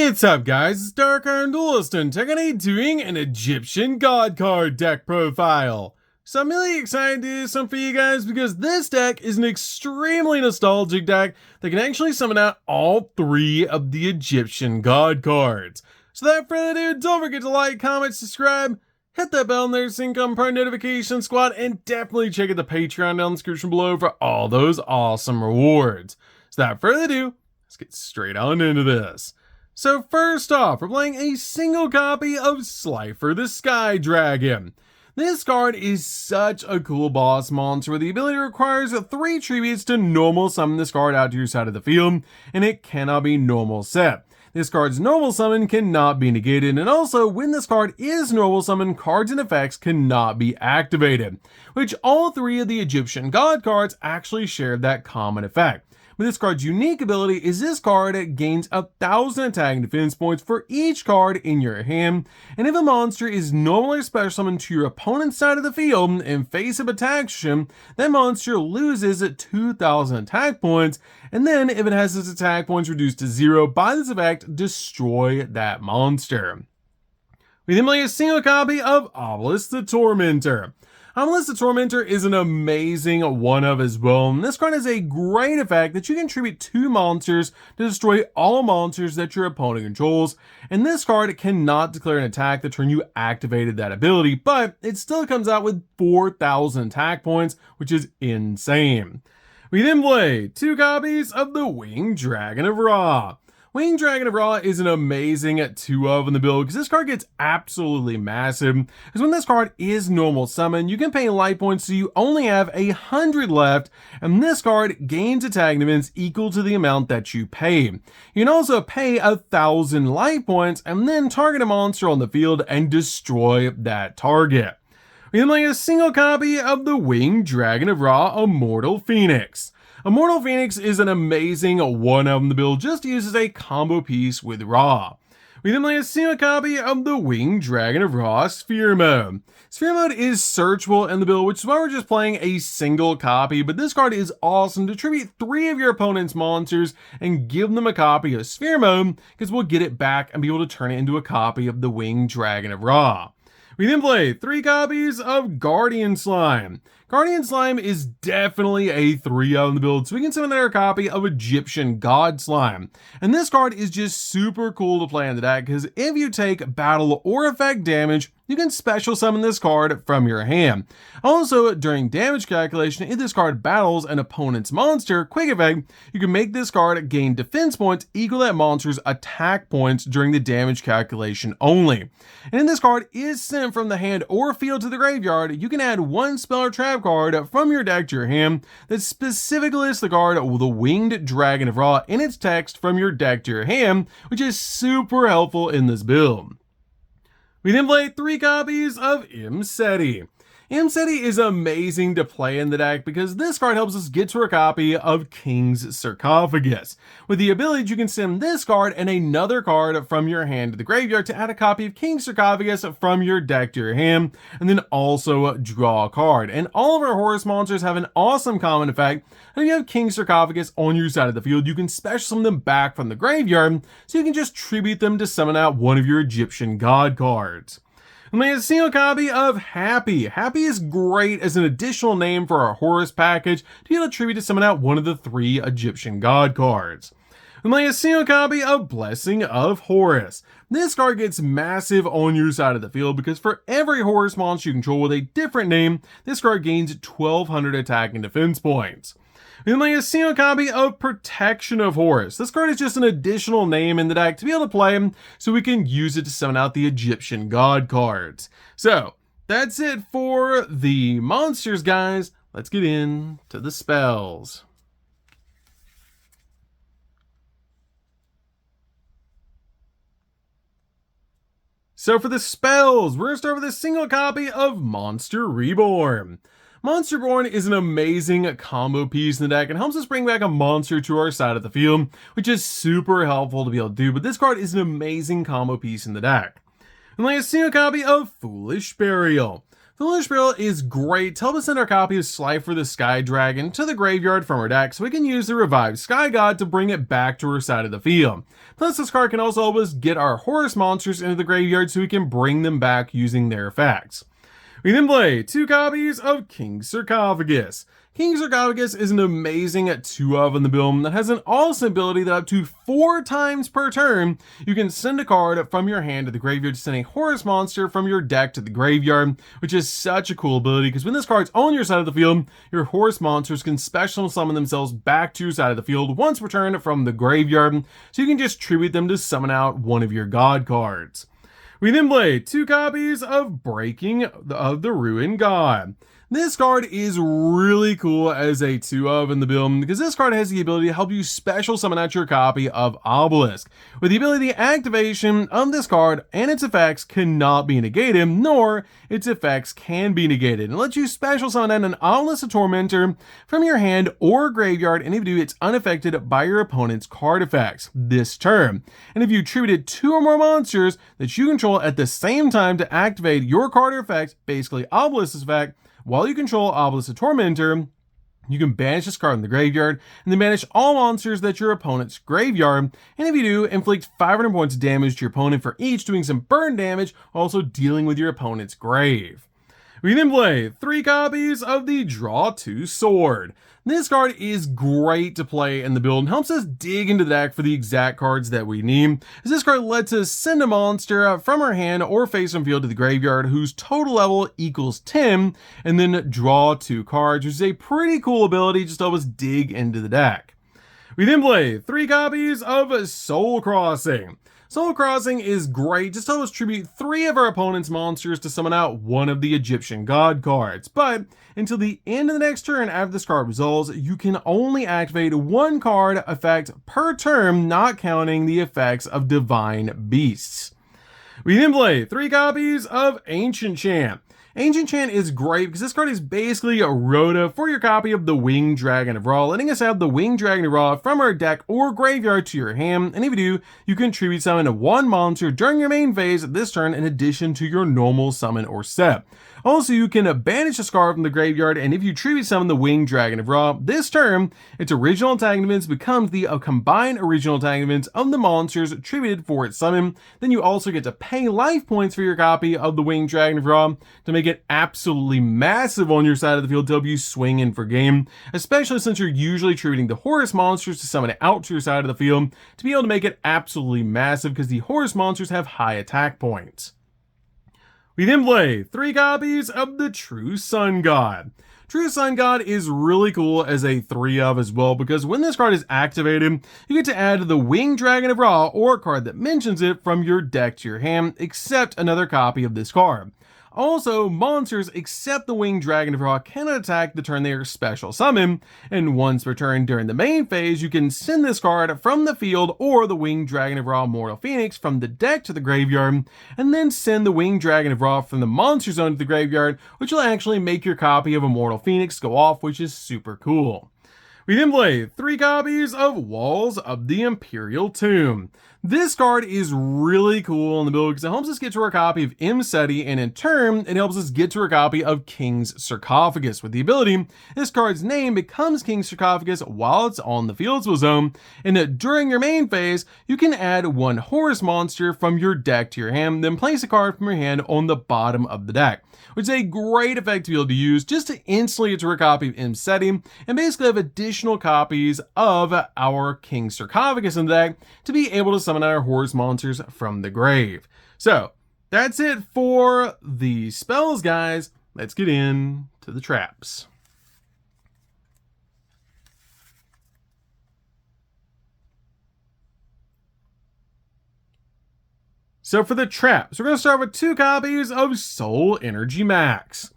What's up guys, it's DarkArmedDuelist and today doing an Egyptian God card deck profile. So I'm really excited to do some for you guys because this deck is an extremely nostalgic deck that can actually summon out all three of the Egyptian God cards. So without further ado, don't forget to like, comment, subscribe, hit that bell and there's income per notification squad, and definitely check out the Patreon down in the description below for all those awesome rewards. So without further ado, let's get straight on into this. So first off, we're playing a single copy of Slifer the Sky Dragon. This card is such a cool boss monster where the ability requires 3 tributes to normal summon this card out to your side of the field, and it cannot be normal set. This card's normal summon cannot be negated, and also when this card is normal summon, cards and effects cannot be activated, which all 3 of the Egyptian God cards actually share that common effect. But this card's unique ability is this card gains 1,000 attack and defense points for each card in your hand, and if a monster is normally special summoned to your opponent's side of the field and face-up attack action, that monster loses 2,000 attack points, and then if it has its attack points reduced to 0 by this effect, destroy that monster. We then play a single copy of Obelisk the Tormentor. Obelisk the Tormentor is an amazing one-of as well, and this card has a great effect that you can tribute 2 monsters to destroy all monsters that your opponent controls, and this card cannot declare an attack the turn you activated that ability, but it still comes out with 4,000 attack points, which is insane. We then play 2 copies of the Winged Dragon of Ra. Winged Dragon of Ra is an amazing 2-of in the build because this card gets absolutely massive. Because when this card is normal summon, you can pay life points so you only have 100 left, and this card gains attack defense equal to the amount that you pay. You can also pay 1,000 life points and then target a monster on the field and destroy that target. We then play a single copy of the Winged Dragon of Ra Immortal Phoenix. Immortal Phoenix is an amazing one-of in the build, just used as a combo piece with Ra. We then play a single copy of the Winged Dragon of Ra Sphere Mode. Sphere Mode is searchable in the build, which is why we're just playing a single copy, but this card is awesome to tribute 3 of your opponent's monsters and give them a copy of Sphere Mode, because we'll get it back and be able to turn it into a copy of the Winged Dragon of Ra. We then play 3 copies of Guardian Slime. Guardian Slime is definitely a 3-of in the build, so we can summon our copy of Egyptian God Slime. And this card is just super cool to play in the deck because if you take battle or effect damage, you can special summon this card from your hand. Also, during damage calculation, if this card battles an opponent's monster, quick effect, you can make this card gain defense points equal to that monster's attack points during the damage calculation only. And if this card is sent from the hand or field to the graveyard, you can add 1 spell or trap card from your deck to your hand that specifically lists the card the Winged Dragon of Ra in its text from your deck to your hand, which is super helpful in this build. We then play 3 copies of Imseti. Imseti is amazing to play in the deck because this card helps us get to a copy of King's Sarcophagus. With the ability, you can send this card and another card from your hand to the graveyard to add a copy of King's Sarcophagus from your deck to your hand, and then also draw a card. And all of our Horus monsters have an awesome common effect. And if you have King's Sarcophagus on your side of the field, you can special summon them back from the graveyard, so you can just tribute them to summon out one of your Egyptian God cards. And we have a single copy of Happy. Happy is great as an additional name for our Horus package to be able to tribute to summon out one of the 3 Egyptian God cards. And we have a single copy of Blessing of Horus. This card gets massive on your side of the field because for every Horus monster you control with a different name, this card gains 1,200 attack and defense points. We then play a single copy of Protection of Horus. This card is just an additional name in the deck to be able to play him, so we can use it to summon out the Egyptian God cards. So, that's it for the monsters, guys. Let's get into the spells. So for the spells, we're going to start with a single copy of Monster Reborn. Monster Reborn is an amazing combo piece in the deck and helps us bring back a monster to our side of the field, which is super helpful to be able to do, but this card is an amazing combo piece in the deck. And like a single copy of Foolish Burial. The Lunar Spiral is great to help us send our copy of Slifer the Sky Dragon to the graveyard from our deck so we can use the revived Sky God to bring it back to our side of the field. Plus, this card can also help us get our Horus monsters into the graveyard so we can bring them back using their effects. We then play 2 copies of King Sarcophagus. King Sarcophagus is an amazing 2-of in the build that has an awesome ability that up to 4 times per turn, you can send a card from your hand to the graveyard to send a Horus monster from your deck to the graveyard, which is such a cool ability because when this card's on your side of the field, your Horus monsters can special summon themselves back to your side of the field once per turn from the graveyard, so you can just tribute them to summon out one of your god cards. We then play 2 copies of Breaking of the Ruined God. This card is really cool as a 2-of in the build because this card has the ability to help you special summon out your copy of Obelisk. With the ability, the activation of this card and its effects cannot be negated, nor its effects can be negated, and lets you special summon out an Obelisk the Tormentor from your hand or graveyard, and if you do, it's unaffected by your opponent's card effects this turn. And if you tributed 2 or more monsters that you control at the same time to activate your card or effect, basically Obelisk's effect, while you control Obelisk the Tormentor, you can banish this card in the graveyard, and then banish all monsters that your opponent's graveyard, and if you do, inflict 500 points of damage to your opponent for each, doing some burn damage, also dealing with your opponent's grave. We then play 3 copies of the Draw 2 Sword. This card is great to play in the build and helps us dig into the deck for the exact cards that we need, as this card lets us send a monster from our hand or face from field to the graveyard whose total level equals 10, and then draw 2 cards, which is a pretty cool ability just to help us dig into the deck. We then play 3 copies of Soul Crossing. Soul Crossing is great just to help us tribute 3 of our opponent's monsters to summon out one of the Egyptian god cards, but until the end of the next turn after this card resolves, you can only activate 1 card effect per turn, not counting the effects of Divine Beasts. We then play 3 copies of Ancient Chant. Ancient Chant is great because this card is basically a Rhoda for your copy of the Winged Dragon of Ra, letting us have the Winged Dragon of Ra from our deck or graveyard to your hand, and if you do, you can tribute summon 1 monster during your main phase this turn in addition to your normal summon or set. Also, you can banish a card from the graveyard, and if you tribute summon the Winged Dragon of Ra this turn, its original attack events becomes the combined original attack events of the monsters tributed for its summon. Then you also get to pay life points for your copy of the Winged Dragon of Ra to make it absolutely massive on your side of the field to help you swing in for game, especially since you're usually tributing the Horus monsters to summon it out to your side of the field to be able to make it absolutely massive because the Horus monsters have high attack points. We then play 3 copies of the True Sun God. True Sun God is really cool as a 3-of as well because when this card is activated, you get to add the Winged Dragon of Ra or a card that mentions it from your deck to your hand, except another copy of this card. Also, monsters except the Winged Dragon of Ra cannot attack the turn they are special summoned, and once per turn during the main phase, you can send this card from the field or the Winged Dragon of Ra Mortal Phoenix from the deck to the graveyard, and then send the Winged Dragon of Ra from the monster zone to the graveyard, which will actually make your copy of Immortal Phoenix go off, which is super cool. We then play 3 copies of Walls of the Imperial Tomb. This card is really cool in the build because it helps us get to our copy of Seti, and in turn, it helps us get to our copy of King's Sarcophagus. With the ability, this card's name becomes King's Sarcophagus while it's on the field zone, and during your main phase, you can add 1 Horus monster from your deck to your hand, then place a card from your hand on the bottom of the deck, which is a great effect to be able to use just to instantly get to our copy of Seti, and basically have additional copies of our King's Sarcophagus in the deck to be able to summon our Horus monsters from the grave. So that's it for the spells, guys. Let's get into the traps. So for the traps, we're going to start with 2 copies of Soul Energy Max.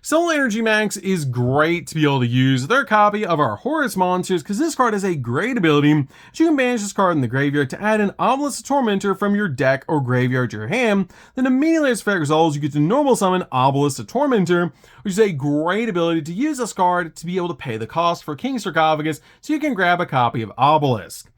Soul Energy Max is great to be able to use their copy of our Horus monsters because this card has a great ability that you can banish this card in the graveyard to add an Obelisk the Tormentor from your deck or graveyard to your hand. Then immediately as effect resolves, you get to normal summon Obelisk the Tormentor, which is a great ability to use this card to be able to pay the cost for King's Sarcophagus so you can grab a copy of Obelisk.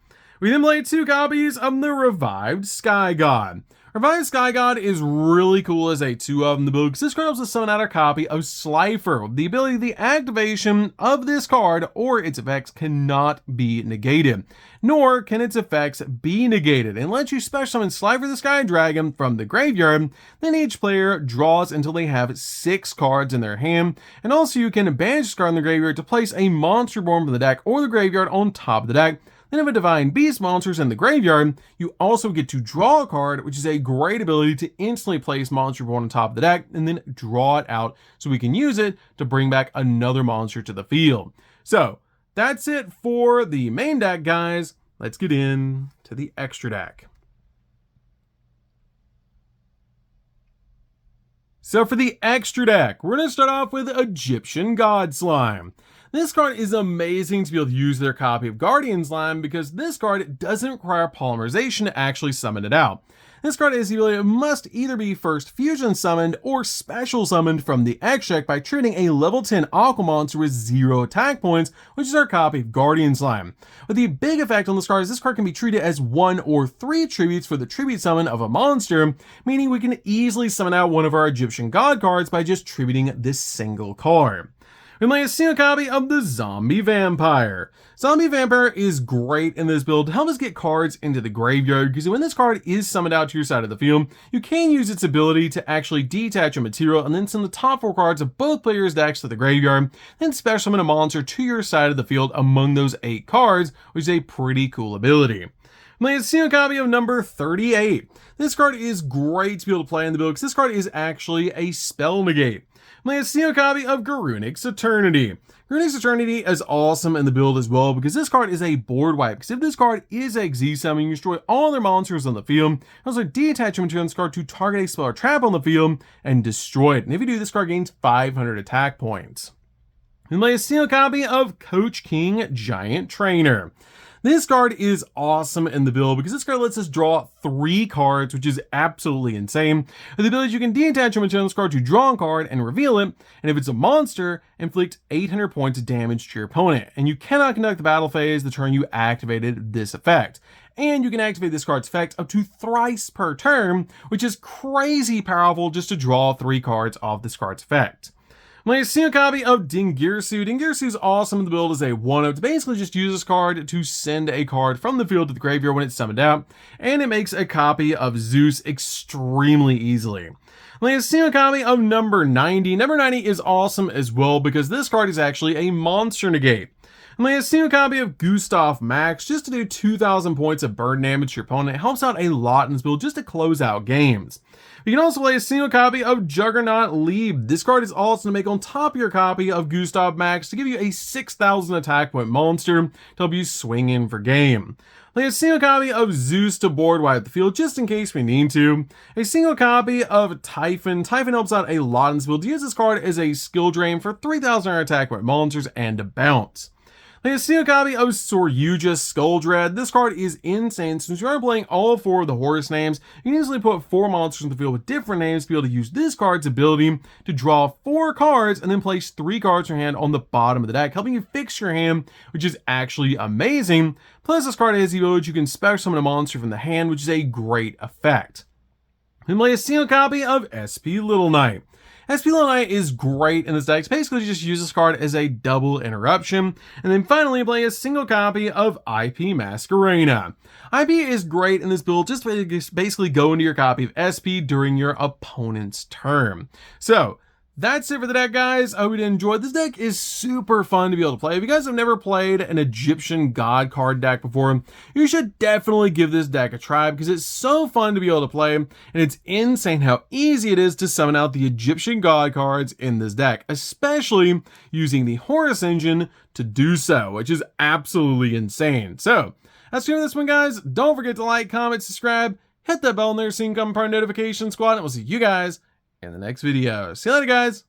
We then play 2 copies of the Revived Sky God. Revived Sky God is really cool as a 2 of in the build because this card helps us summon out our copy of Slifer. The ability, the activation of this card or its effects cannot be negated, nor can its effects be negated, and lets you special summon Slifer the Sky Dragon from the graveyard. Then each player draws until they have 6 cards in their hand, and also you can banish this card in the graveyard to place a monster born from the deck or the graveyard on top of the deck. Then if a Divine Beast monster is in the graveyard, you also get to draw a card, which is a great ability to instantly place Monster Born on top of the deck and then draw it out so we can use it to bring back another monster to the field. So that's it for the main deck, guys. Let's get in to the extra deck. So for the extra deck, we're going to start off with Egyptian God Slime. This card is amazing to be able to use their copy of Guardian Slime because this card doesn't require polymerization to actually summon it out. This card is the ability it must either be first fusion summoned or special summoned from the X deck by treating a level 10 Aqua monster with 0 attack points, which is our copy of Guardian Slime. But the big effect on this card is this card can be treated as 1 or 3 tributes for the tribute summon of a monster, meaning we can easily summon out one of our Egyptian God cards by just tributing this single card. We play a single copy of the Zombie Vampire. Zombie Vampire is great in this build to help us get cards into the graveyard, because when this card is summoned out to your side of the field, you can use its ability to actually detach a material and then send the top 4 cards of both players' decks to the graveyard, then special summon a monster to your side of the field among those 8 cards, which is a pretty cool ability. Play a single copy of number 38. This card is great to be able to play in the build because this card is actually a spell negate. Play a single copy of Garrunic's Eternity. Garrunic's Eternity is awesome in the build as well because this card is a board wipe. Because if this card is a Z summon, you destroy all their monsters on the field. Also detach a material on this card to target a spell or trap on the field and destroy it. And if you do, this card gains 500 attack points. And play a single copy of Coach King Giant Trainer. This card is awesome in the build because this card lets us draw 3 cards, which is absolutely insane. With the ability you can detach a material on this card to draw a card and reveal it, and if it's a monster, inflict 800 points of damage to your opponent. And you cannot conduct the battle phase the turn you activated this effect. And you can activate this card's effect up to thrice per turn, which is crazy powerful just to draw 3 cards off this card's effect. Play a single copy of Dingirsu. Dingirsu is awesome in the build as a 1-of. Basically just use this card to send a card from the field to the graveyard when it's summoned out, and it makes a copy of Zeus extremely easily. Play a single copy of number 90. Number 90 is awesome as well because this card is actually a monster negate. Play a single copy of Gustav Max just to do 2,000 points of burn damage to your opponent. It helps out a lot in this build just to close out games. You can also play a single copy of Juggernaut Lieb. This card is awesome to make on top of your copy of Gustav Max to give you a 6,000 attack point monster to help you swing in for game. Play a single copy of Zeus to board wipe the field just in case we need to. A single copy of Typhon. Typhon helps out a lot in this build. Use this card as a skill drain for 3,000 attack point monsters and a bounce. Play a single copy of Soryuja Skulldread. This card is insane. Since you are playing all 4 of the Horus names, you can easily put 4 monsters in the field with different names to be able to use this card's ability to draw 4 cards and then place 3 cards in your hand on the bottom of the deck, helping you fix your hand, which is actually amazing. Plus, this card has the ability you can special summon a monster from the hand, which is a great effect. Then play a single copy of SP Little Knight. SP Little Knight is great in this deck. It's basically just use this card as a double interruption. And then finally play a single copy of IP Masquerena. IP is great in this build. Just basically go into your copy of SP during your opponent's turn. So that's it for the deck, guys. I hope you did enjoy. This deck is super fun to be able to play. If you guys have never played an Egyptian God card deck before, you should definitely give this deck a try because it's so fun to be able to play, and it's insane how easy it is to summon out the Egyptian God cards in this deck, especially using the Horus engine to do so, which is absolutely insane. So that's it for this one, guys. Don't forget to like, comment, subscribe, hit that bell in there so you can become part of the notification squad, and we'll see you guys in the next video. See you later, guys.